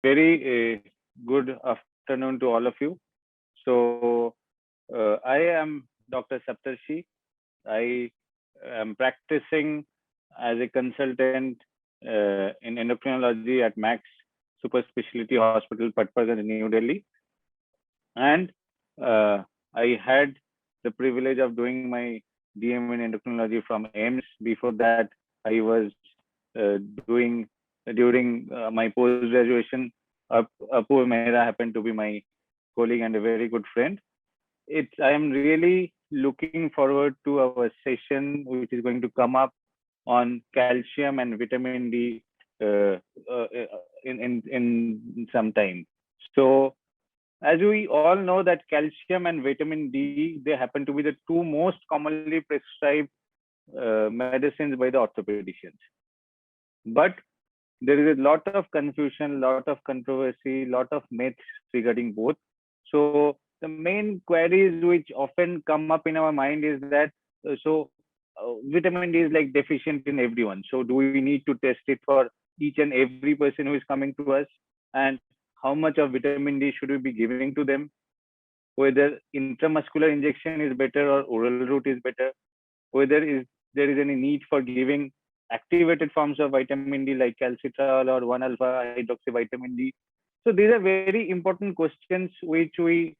very good afternoon to all of you. So, I am Dr. Saptarshi. I am practicing as a consultant in endocrinology at Max Super Specialty Hospital, Patparganj, New Delhi. And I had the privilege of doing my DM in endocrinology from AIMS. Before that, I was doing during my post graduation. Apu Mehra happened to be my colleague and a very good friend. I am really looking forward to our session, which is going to come up on calcium and vitamin D uh, uh, in some time. So, as we all know that calcium and vitamin D, they happen to be the two most commonly prescribed medicines by the orthopedicians. But there is a lot of confusion, lot of controversy, lot of myths regarding both. So the main queries which often come up in our mind is that vitamin D is like deficient in everyone. So do we need to test it for each and every person who is coming to us? And how much of vitamin D should we be giving to them? Whether intramuscular injection is better or oral route is better? Whether there is any need for giving activated forms of vitamin D like calcitriol or 1-alpha hydroxyvitamin D. So these are very important questions which we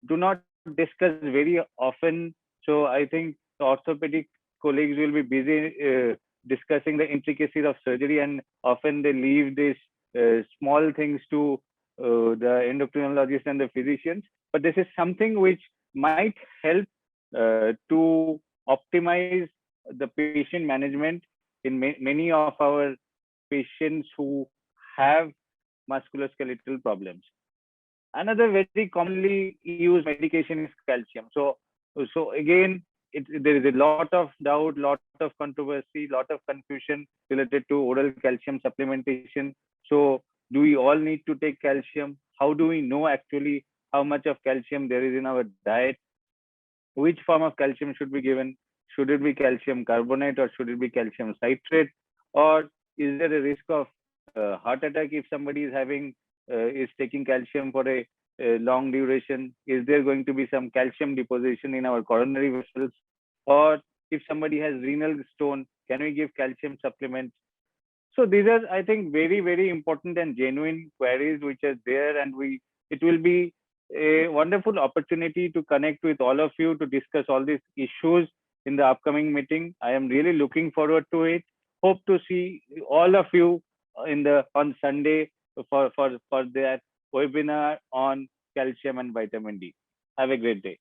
do not discuss very often. So I think the orthopedic colleagues will be busy discussing the intricacies of surgery, and often they leave these small things to the endocrinologists and the physicians. But this is something which might help to optimize the patient management in many of our patients who have musculoskeletal problems. Another very commonly used medication is calcium. So again, there is a lot of doubt, lot of controversy, lot of confusion related to oral calcium supplementation. So do we all need to take calcium? How do we know actually how much of calcium there is in our diet? Which form of calcium should be given? Should it be calcium carbonate or should it be calcium citrate? Or is there a risk of heart attack if somebody is taking calcium for a long duration? Is there going to be some calcium deposition in our coronary vessels? Or if somebody has renal stone, can we give calcium supplements? So these are, I think, very, very important and genuine queries which are there, and it will be a wonderful opportunity to connect with all of you to discuss all these issues in the upcoming meeting. I am really looking forward to it. Hope to see all of you on Sunday for that webinar on calcium and vitamin D. Have a great day.